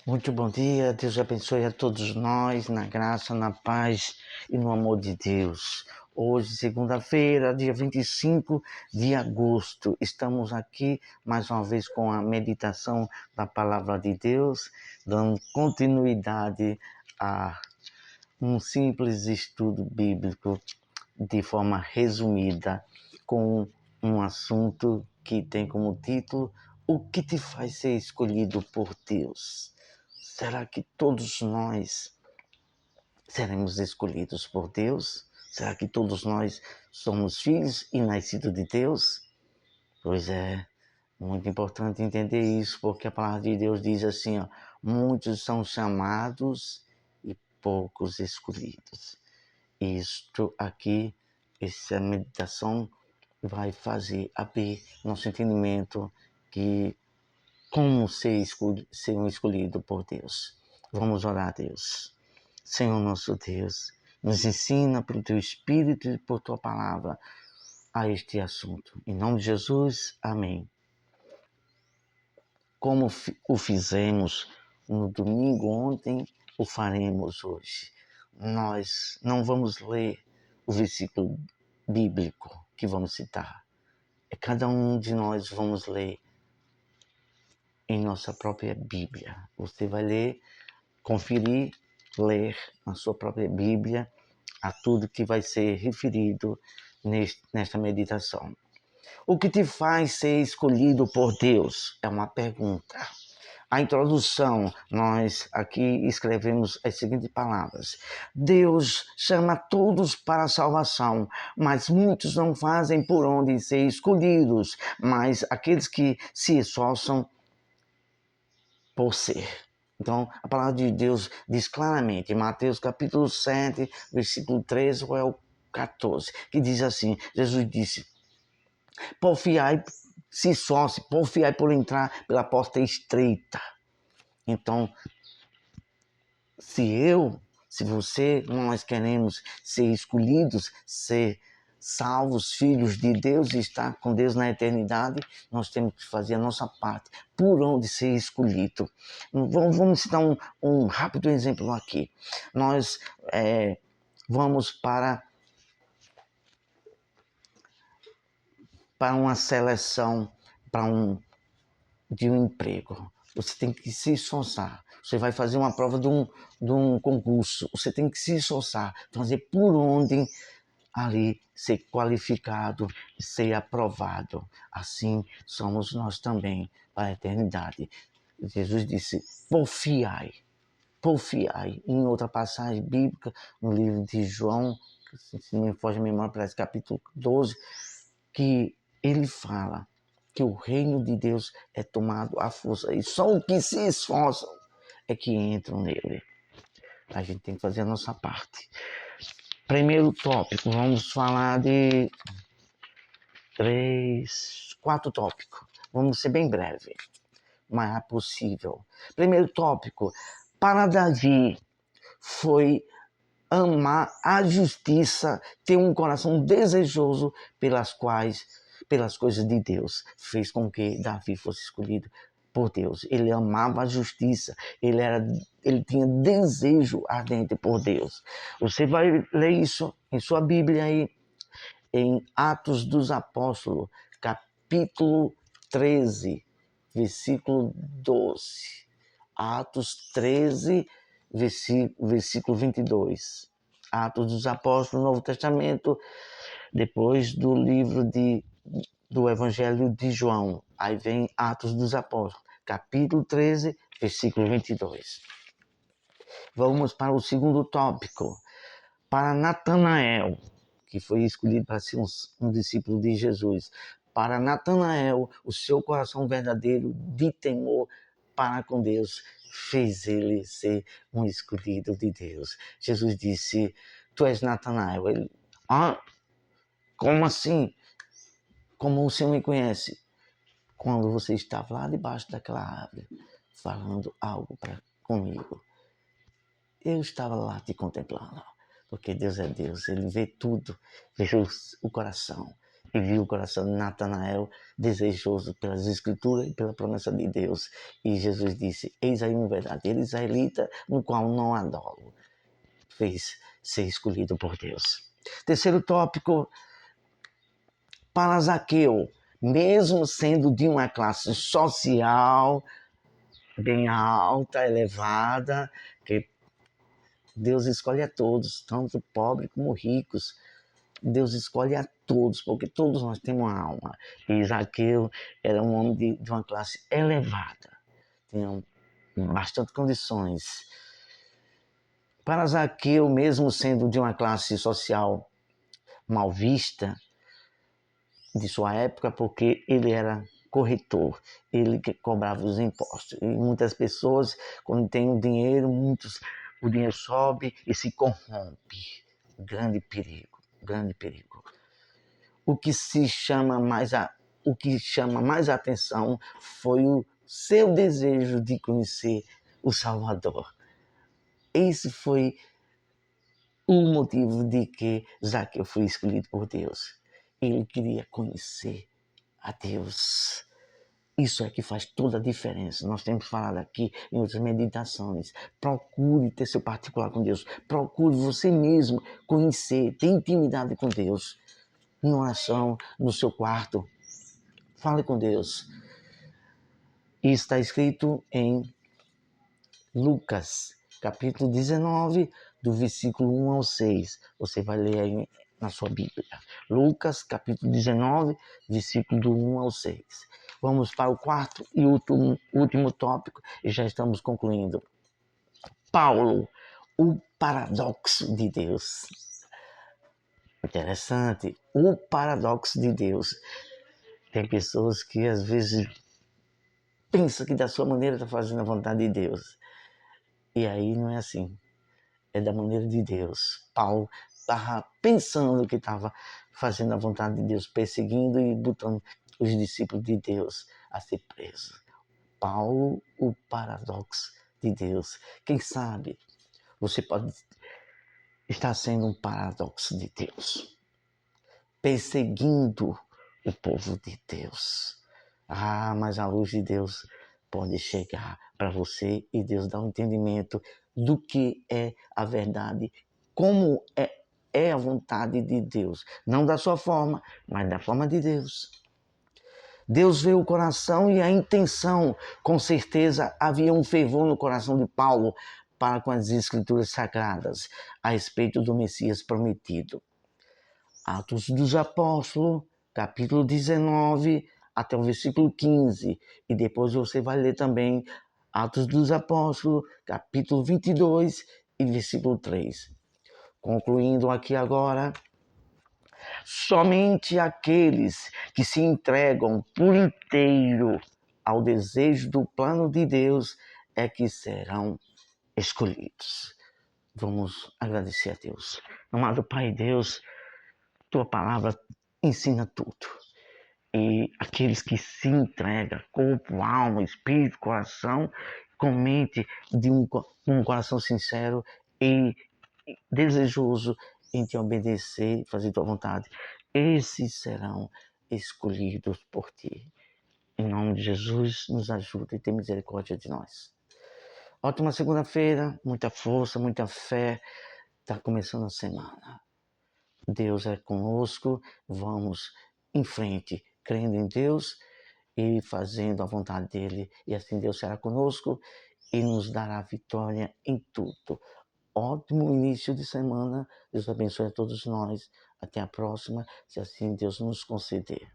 Muito bom dia, Deus abençoe a todos nós, na graça, na paz e no amor de Deus. Hoje, segunda-feira, dia 25 de agosto, estamos aqui mais uma vez com a meditação da Palavra de Deus, dando continuidade a um simples estudo bíblico de forma resumida, com um assunto que tem como título: O que te faz ser escolhido por Deus? Será que todos nós seremos escolhidos por Deus? Será que todos nós somos filhos e nascidos de Deus? Pois é, muito importante entender isso, porque a palavra de Deus diz assim, muitos são chamados e poucos escolhidos. Isto aqui, essa meditação vai fazer abrir nosso entendimento que como ser um escolhido por Deus. Vamos orar a Deus. Senhor nosso Deus, nos ensina pelo Teu Espírito e por Tua Palavra a este assunto. Em nome de Jesus, amém. Como o fizemos no domingo ontem, o faremos hoje. Nós não vamos ler o versículo bíblico que vamos citar. Cada um de nós vamos ler em nossa própria Bíblia. Você vai ler, conferir, ler na sua própria Bíblia a tudo que vai ser referido nesta meditação. O que te faz ser escolhido por Deus? É uma pergunta. A introdução, nós aqui escrevemos as seguintes palavras: Deus chama todos para a salvação, mas muitos não fazem por onde ser escolhidos, mas aqueles que se esforçam por ser. Então, a palavra de Deus diz claramente, em Mateus capítulo 7, versículo 13 ou 14, que diz assim, Jesus disse: porfiai, se esforce, porfiai por entrar pela porta estreita. Então, se você, nós queremos ser escolhidos, ser salvos, filhos de Deus e estar com Deus na eternidade, nós temos que fazer a nossa parte, por onde ser escolhido. Vamos citar um rápido exemplo aqui. Nós vamos para uma seleção, de um emprego. Você tem que se esforçar. Você vai fazer uma prova de um concurso. Você tem que se esforçar, fazer por onde ali ser qualificado, ser aprovado. Assim somos nós também para a eternidade. Jesus disse: porfiai. Porfiai. Em outra passagem bíblica, no livro de João, se não me foge a memória, parece capítulo 12, que ele fala que o reino de Deus é tomado à força e só os que se esforçam é que entram nele. A gente tem que fazer a nossa parte. Primeiro tópico, vamos falar de 4 tópicos. Vamos ser bem breve, mas é possível. Primeiro tópico, para Davi foi amar a justiça, ter um coração desejoso pelas coisas de Deus, fez com que Davi fosse escolhido por Deus. Ele amava a justiça, ele tinha desejo ardente por Deus. Você vai ler isso em sua Bíblia aí, em Atos dos Apóstolos, capítulo 13, versículo 12. Atos 13, versículo 22. Atos dos Apóstolos, Novo Testamento, depois do livro do Evangelho de João. Aí vem Atos dos Apóstolos, capítulo 13, versículo 22. Vamos para o segundo tópico. Para Natanael, que foi escolhido para ser um discípulo de Jesus. Para Natanael, o seu coração verdadeiro de temor para com Deus fez ele ser um escolhido de Deus. Jesus disse: tu és Natanael. Ele, como assim? Como o Senhor me conhece? Quando você estava lá debaixo daquela árvore, falando algo comigo. Eu estava lá te contemplando, porque Deus é Deus, Ele vê tudo, vê o coração. e viu o coração de Natanael desejoso pelas escrituras e pela promessa de Deus. E Jesus disse: eis aí um verdadeiro israelita, no qual não há dolo. Fez ser escolhido por Deus. Terceiro tópico, para Zaqueu, mesmo sendo de uma classe social bem alta, elevada, que Deus escolhe a todos, tanto pobres como ricos. Deus escolhe a todos, porque todos nós temos uma alma. E Zaqueu era um homem de uma classe elevada, tinha bastante condições. Para Zaqueu, mesmo sendo de uma classe social mal vista de sua época, porque ele era corretor, ele que cobrava os impostos. E muitas pessoas, quando têm o dinheiro, o dinheiro sobe e se corrompe. Grande perigo, grande perigo. O que chama mais a atenção foi o seu desejo de conhecer o Salvador. Esse foi o motivo de que Zaqueu foi escolhido por Deus. Ele queria conhecer a Deus. Isso é que faz toda a diferença. Nós temos falado aqui em outras meditações. Procure ter seu particular com Deus. Procure você mesmo conhecer, ter intimidade com Deus. Em oração, no seu quarto. Fale com Deus. Isso está escrito em Lucas, capítulo 19, do versículo 1 ao 6. Você vai ler aí na sua Bíblia. Lucas, capítulo 19, versículo do 1 ao 6. Vamos para o quarto e último tópico e já estamos concluindo. Paulo, o paradoxo de Deus. Interessante, o paradoxo de Deus. Tem pessoas que às vezes pensam que da sua maneira está fazendo a vontade de Deus. E aí não é assim. É da maneira de Deus. Paulo estava pensando que estava fazendo a vontade de Deus, perseguindo e botando os discípulos de Deus a ser presos. Paulo, o paradoxo de Deus. Quem sabe você pode estar sendo um paradoxo de Deus, perseguindo o povo de Deus. Ah, mas a luz de Deus pode chegar para você e Deus dá um entendimento do que é a verdade, como é a vontade de Deus. Não da sua forma, mas da forma de Deus. Deus vê o coração e a intenção. Com certeza havia um fervor no coração de Paulo para com as escrituras sagradas a respeito do Messias prometido. Atos dos Apóstolos, capítulo 19, até o versículo 15. E depois você vai ler também Atos dos Apóstolos, capítulo 22 e versículo 3. Concluindo aqui agora, somente aqueles que se entregam por inteiro ao desejo do plano de Deus é que serão escolhidos. Vamos agradecer a Deus. Amado Pai Deus, tua palavra ensina tudo. E aqueles que se entregam, corpo, alma, espírito, coração, com mente de um coração sincero e desejoso em te obedecer, fazer tua vontade, esses serão escolhidos por ti. Em nome de Jesus, nos ajuda e tenha misericórdia de nós. Ótima segunda-feira, muita força, muita fé. Está começando a semana. Deus é conosco, vamos em frente, crendo em Deus e fazendo a vontade dEle. E assim Deus será conosco e nos dará vitória em tudo. Ótimo início de semana. Deus abençoe a todos nós. Até a próxima, se assim Deus nos conceder.